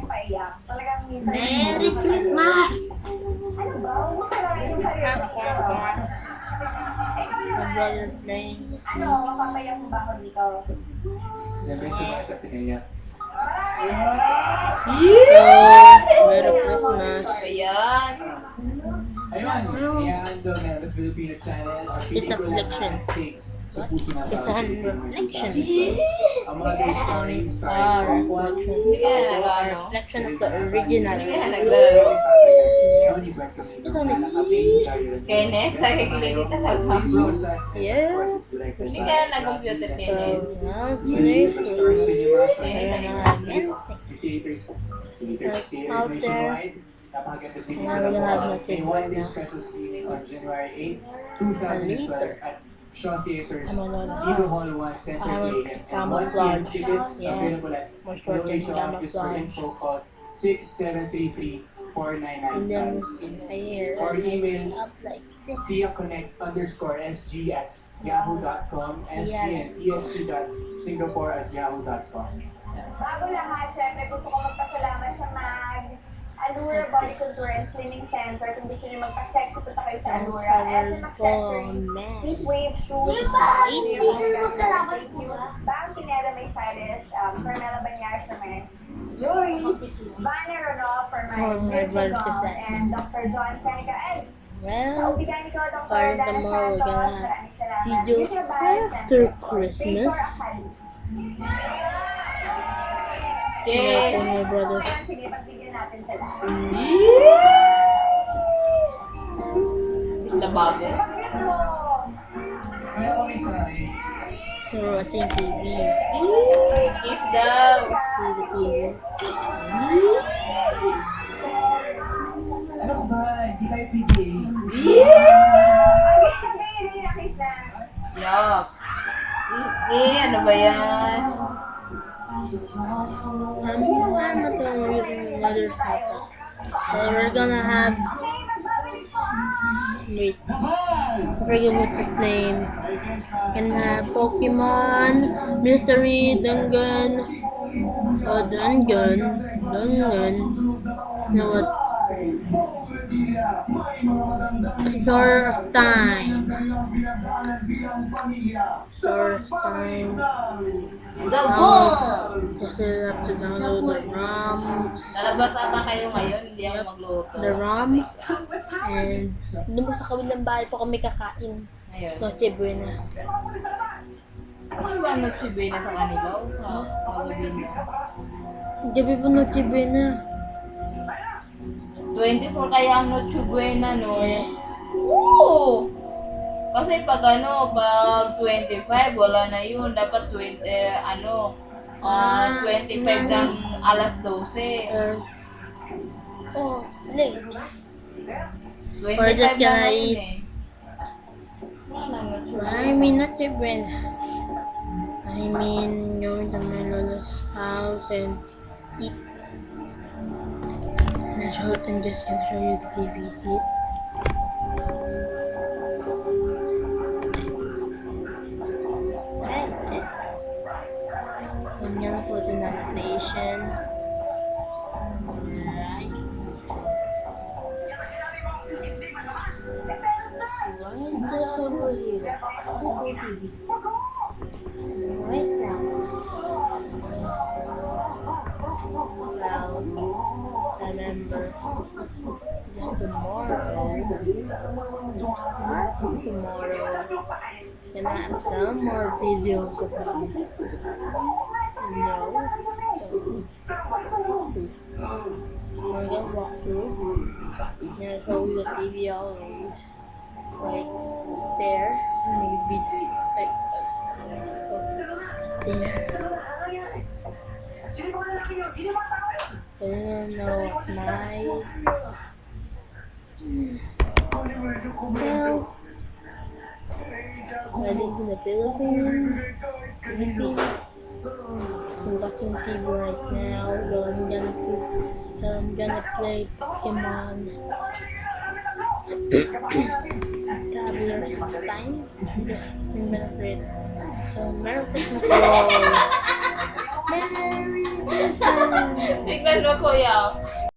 paiyak. Talagang minsan... Merry Christmas! Ano ba? Gusto lang yung sarili mo. Ikaw My naman. brother playing. Ano, mapapayak mo ba ako dito? Siyempre sa bata pinaiyak. Merry Christmas. Ayan. Ayun, i-handle na the Filipino channel. It's a reflection. Sa puso ng It's a reflection. Ang mga gay stories, Reflection. Hindi ka na nag-ano? Reflection of the original. Hindi ka na naglaro. It's only Kenneth, nakikinig kita talaga. Yes. Hindi ka na nag-computer, Kenneth. Well, today's Christmas. Kaya na namin. Out there. Now we're gonna have nothing right now. Special screening on January 8, 2012 at Shaw Theaters, Eagle Hall 1, 10:30 a.m. And once again, tickets available at More short than Location Office for camouflage. info call 6733-4995 And then I hear or email up like this. siaconnect_sg at yahoo.com, sg and eft.singapore@yahoo.com. Bago lahat, syempre gusto ko magpasalamat sa Allura Body Contour and Slimming Center. Kung gusto niyo magpa-sexy, punta kayo sa Allura. SM Accessories, Heat Wave Shoes, Thank you. Bang Pineda may stylist, Carmela Banyares naman. Juries, Vanna Ronald for my virtual gown, and Dr. John Seneca. And Well, Ubigani ko, Dr. for Dana tomorrow we're gonna Santos. have Maraming salamat. videos Future Bias after and Christmas. Okay. After my brother. Ngayon, sige, pagbigyan natin sila. Labago. Bakit mo? Kaya kami sa We're watching TV. Kiss daw. See the TV. ano ko ba? Hindi tayo PTA. Yuck. Ano ba yan? I'm not gonna use another topic. So we're gonna have. Wait. I forget what's his name. Can have Pokemon, Mystery, Dungan. Oh, Dungan. You know what? Explorer of Time. Explorer of Time. The Bull! Kasi you have to download the ROMs. Lalabas ata kayo ngayon, hindi ako magluto. The ROM. And doon po sa kabilang bahay po kami kakain. Ayun. Noche Buena. Ano ba ang nagsibay na sa kanila? O sa magawin mo? Gabi po Noche Buena. 24 kaya ang Noche Buena, no? Eh, Oo! Kasi pag 25, wala na yun. Dapat 25 ng alas 12. oh, late. 25 Or just na gonna ngayon eat. eh. Wala nang Noche Buena. I mean Noche Buena. I mean going to my lola's house and eat. I'm just gonna show you the TV. See it? Okay. I'm gonna put in navigation. Alright. Why is over here? Right now. Well, remember, just tomorrow, gonna have some more videos of them. No. We're gonna walk through. Gonna show you the TV always. Like there. Maybe like there. I don't know what my well, I live in the Philippines. I'm watching TV right now. Well, I'm gonna play Pokemon. Travelers of Time. I'm gonna play it. So Merry Christmas to all. Merry Tignan mo, kuya.